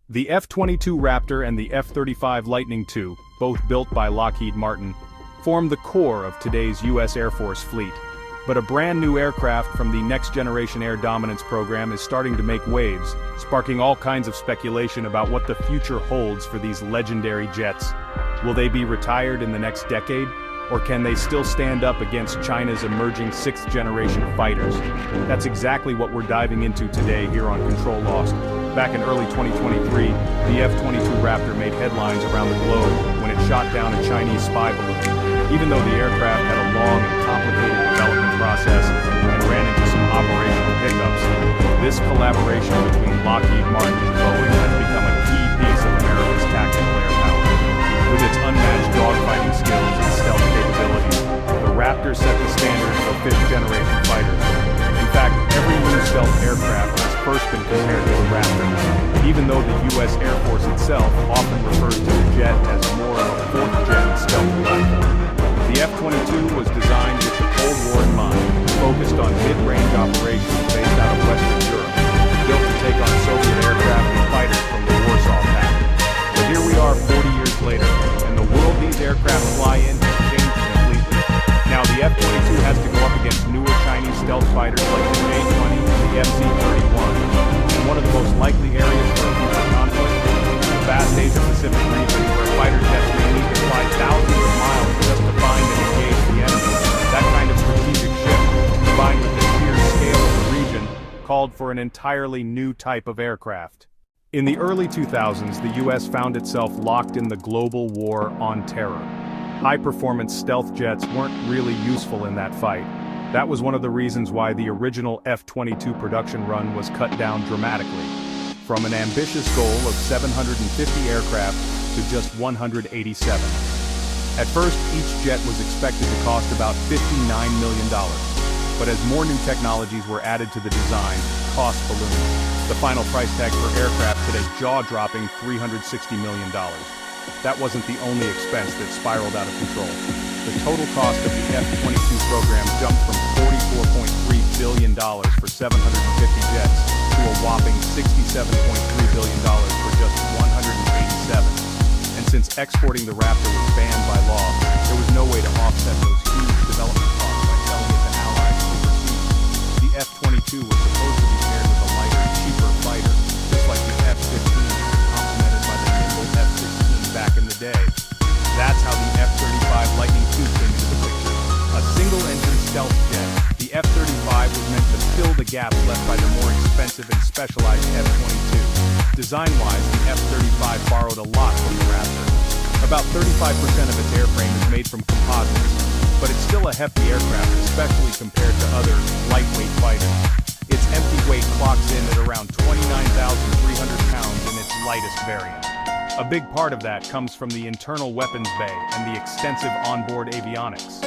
The F-22 Raptor and the F-35 Lightning II, both built by Lockheed Martin, form the core of today's U.S. Air Force fleet. But a brand new aircraft from the Next Generation Air Dominance program is starting to make waves, sparking all kinds of speculation about what the future holds for these legendary jets. Will they be retired in the next decade? Or can they still stand up against China's emerging sixth-generation fighters? That's exactly what we're diving into today here on Control Lost. Back in early 2023, the F-22 Raptor made headlines around the globe when it shot down a Chinese spy balloon. Even though the aircraft had a long and complicated development process and ran into some operational hiccups, this collaboration between Lockheed Martin and Boeing has become a key piece of America's tactical air power. With its unmatched dogfighting skills and stealth capabilities, the Raptor set the standard for fifth-generation fighters. In fact, every new stealth aircraft has first been compared to the Raptor, even though the U.S. Air Force itself often refers to the jet as more of a fourth-gen stealth platform. The F-22 was designed with the Cold War in mind, focused on mid-range operations based out of Western Europe, built to take on Soviet aircraft and fighters from the Warsaw Pact. But here we are 40 years later, and the world these aircraft fly in has changed completely. Now the F-22 has to go up against newer Chinese stealth fighters like the J-20 and the FC-31. And one of the most likely areas for a future conflict, the vast Asia-Pacific region where fighter jets may need to fly thousands of miles just to find and engage the enemy. That kind of strategic shift, combined with the sheer scale of the region, called for an entirely new type of aircraft. In the early 2000s, the U.S. found itself locked in the global war on terror. High-performance stealth jets weren't really useful in that fight. That was one of the reasons why the original F-22 production run was cut down dramatically, from an ambitious goal of 750 aircraft to just 187. At first, each jet was expected to cost about $59 million. But as more new technologies were added to the design, cost ballooned. The final price tag for aircraft hit a jaw-dropping $360 million. That wasn't the only expense that spiraled out of control. The total cost of the F-22 program jumped from $44.3 billion for 750 jets to a whopping $67.3 billion for just 187. And since exporting the Raptor was banned by law, there was no way to offset those huge development costs by selling it to allies overseas. The F-22 was supposed to be paired with a lighter, cheaper fighter, just like the F-15, complemented by the nimble F-16 back in the day. That's how the F-35 Lightning II came into the picture. A single-engine stealth jet, the F-35 was meant to fill the gaps left by the more expensive and specialized F-22. Design-wise, the F-35 borrowed a lot from the Raptor. About 35% of its airframe is made from composites, but it's still a hefty aircraft, especially compared to other lightweight fighters. Its empty weight clocks in at around 29,300 pounds in its lightest variant. A big part of that comes from the internal weapons bay and the extensive onboard avionics.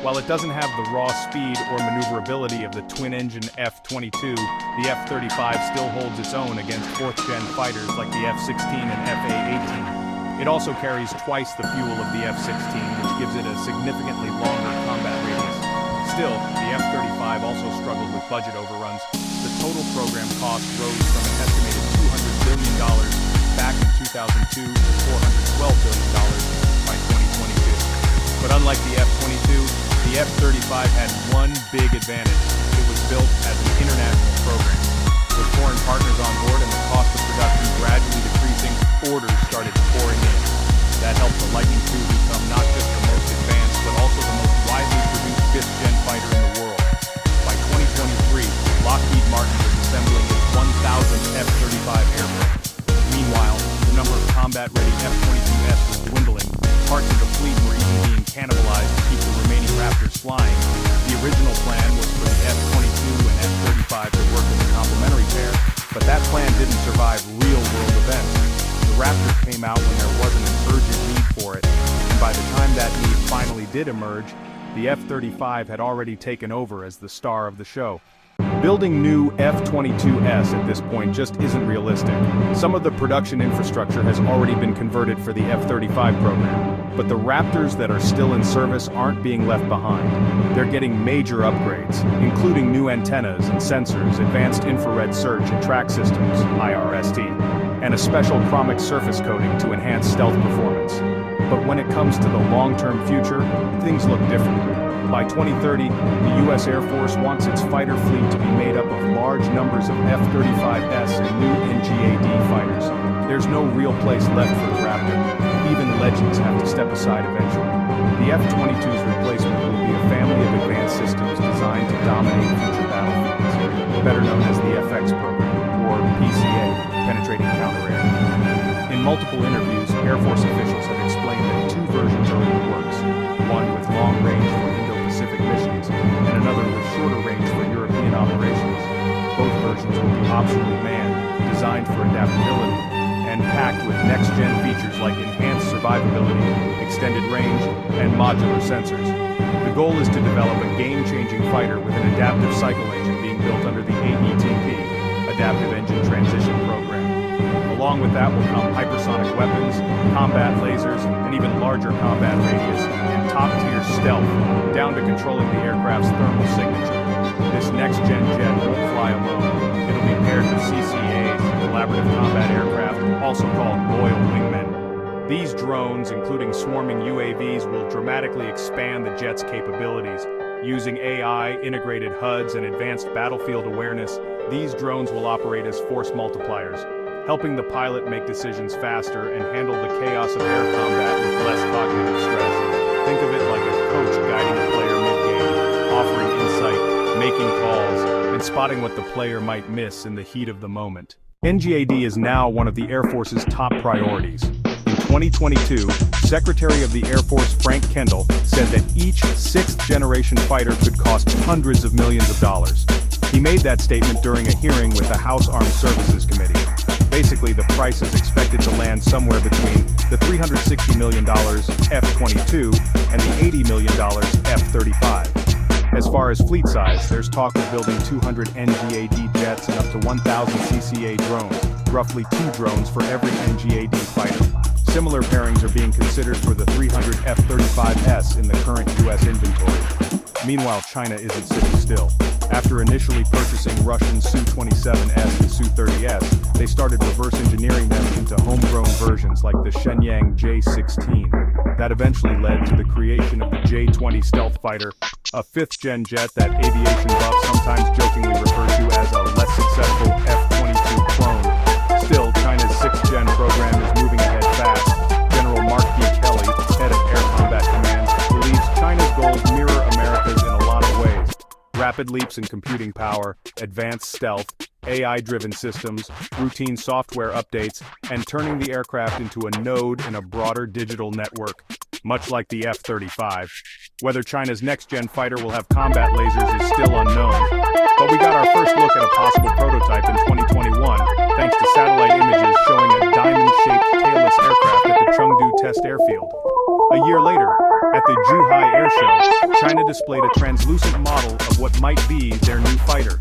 While it doesn't have the raw speed or maneuverability of the twin-engine F-22, the F-35 still holds its own against fourth-gen fighters like the F-16 and F-A-18. It also carries twice the fuel of the F-16, which gives it a significantly longer combat radius. Still, the F-35 also struggled with budget overruns. The total program cost rose from an estimated $200 billion back in 2002 to $412 billion by 2022. But unlike the F-22, the F-35 had one big advantage. It was built as an international program. With foreign partners on board and the cost of production gradually decreasing, orders started pouring in. That helped the Lightning II become not just the most advanced, but also the most widely produced fifth-gen fighter in the world. By 2023, Lockheed Martin was assembling its 1,000th F-35 airframe. Meanwhile, the number of combat-ready F-22s was dwindling. Parts of the fleet were even being cannibalized to keep the remaining Raptors flying. The original plan was for the F-22 and F-35 to work as a complementary pair, but that plan didn't survive real-world events. The Raptor came out when there wasn't an urgent need for it, and by the time that need finally did emerge, the F-35 had already taken over as the star of the show. Building new F-22s at this point just isn't realistic. Some of the production infrastructure has already been converted for the F-35 program, but the Raptors that are still in service aren't being left behind. They're getting major upgrades, including new antennas and sensors, advanced infrared search and track systems, IRST, and a special chromic surface coating to enhance stealth performance. But when it comes to the long-term future, things look different. By 2030, the U.S. Air Force wants its fighter fleet to be made up of large numbers of F-35s and new NGAD fighters. There's no real place left for the Raptor. Even legends have to step aside eventually. The F-22's replacement will be a family of advanced systems designed to dominate future battlefields, better known as the FX program, or PCA, Penetrating Counter-Air. In multiple interviews, Air Force officials have explained that two versions are in the works, one with long range for Indo-Pacific missions, and another with shorter range for European operations. Both versions will be optionally manned, designed for adaptability, and packed with next-gen features like enhanced survivability, extended range, and modular sensors. The goal is to develop a game-changing fighter with an adaptive cycle engine being built under the AETP, Adaptive Engine Transition Program. Along with that will come hypersonic weapons, combat lasers, and even larger combat radius, and top-tier stealth, down to controlling the aircraft's thermal signature. This next-gen jet won't fly alone. It'll be paired with CCAs, Collaborative Combat Aircraft, also called Loyal Wingmen. These drones, including swarming UAVs, will dramatically expand the jet's capabilities. Using AI, integrated HUDs, and advanced battlefield awareness, these drones will operate as force multipliers, helping the pilot make decisions faster and handle the chaos of air combat with less cognitive stress. Think of it like a coach guiding a player mid-game, offering insight, making calls, and spotting what the player might miss in the heat of the moment. NGAD is now one of the Air Force's top priorities. In 2022, Secretary of the Air Force Frank Kendall said that each sixth-generation fighter could cost hundreds of millions of dollars. He made that statement during a hearing with the House Armed Services Committee. Basically, the price is expected to land somewhere between the $360 million F-22 and the $80 million F-35. As far as fleet size, there's talk of building 200 NGAD jets and up to 1,000 CCA drones, roughly 2 drones for every NGAD fighter. Similar pairings are being considered for the 300 F-35s in the current U.S. inventory. Meanwhile, China isn't sitting still. After initially purchasing Russian Su-27S and Su-30S, they started reverse engineering them into homegrown versions like the Shenyang J-16. That eventually led to the creation of the J-20 stealth fighter, a fifth-gen jet that aviation buffs sometimes jokingly refer to as a less successful F-22 clone. Still, China's sixth-gen program is moving ahead fast. General Mark D. Kelly, head of Air Combat Command, believes China's goals mirror America's in a lot of ways. Rapid leaps in computing power, advanced stealth, AI-driven systems, routine software updates, and turning the aircraft into a node in a broader digital network, much like the F-35. Whether China's next-gen fighter will have combat lasers is still unknown, but we got our first look at a possible prototype in 2021, thanks to satellite images showing a diamond-shaped tailless aircraft at the Chengdu Test Airfield. A year later, at the Zhuhai Air Show, China displayed a translucent model of what might be their new fighter.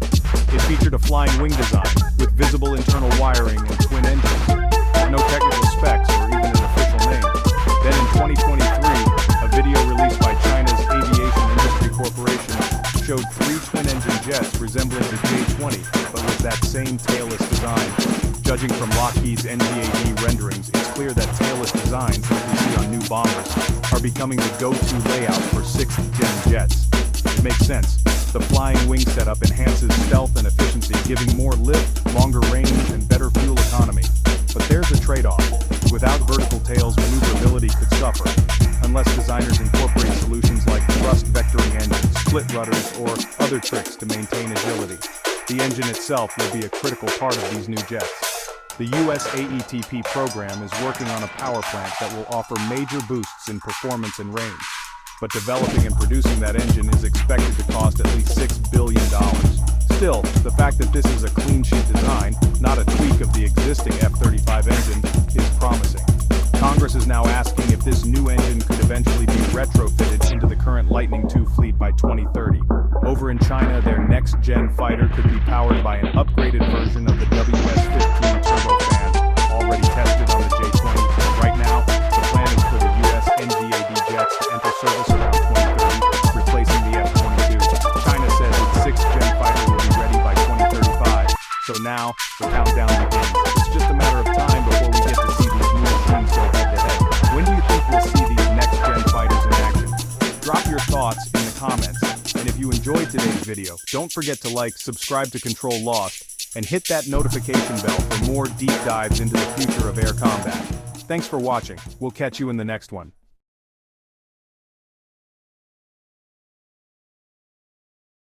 It featured a flying wing design, with visible internal wiring and twin engines. No technical specs or even an official name. Then in 2023, a video released by China's Aviation Industry Corporation showed 3 twin-engine jets resembling the J-20, but with that same tailless design. Judging from Lockheed's NGAD renderings, it's clear that tailless designs that we see on new bombers are becoming the go-to layout for 6th-gen jets. It makes sense. The flying wing setup enhances stealth and efficiency, giving more lift, longer range, and better fuel economy. But there's a trade-off. Without vertical tails, maneuverability could suffer, unless designers incorporate solutions like thrust vectoring engines, split rudders, or other tricks to maintain agility. The engine itself will be a critical part of these new jets. The US AETP program is working on a power plant that will offer major boosts in performance and range. But developing and producing that engine is expected to cost at least $6 billion. Still, the fact that this is a clean sheet design, not a tweak of the existing F-35 engine, is promising. Congress is now asking if this new engine could eventually be retrofitted into the current Lightning II fleet by 2030. Over in China, their next-gen fighter could be powered by an upgraded version of the WS-15 turbofan, already tested on the J-20. Right now, the plan is for the US NGAD jets to enter service around 2030, replacing the F-22. China says its sixth-gen fighter will be ready by 2035. So now, the countdown begins. It's just a matter of time thoughts in the comments. And if you enjoyed today's video, don't forget to like, subscribe to Control Lost, and hit that notification bell for more deep dives into the future of air combat. Thanks for watching. We'll catch you in the next one.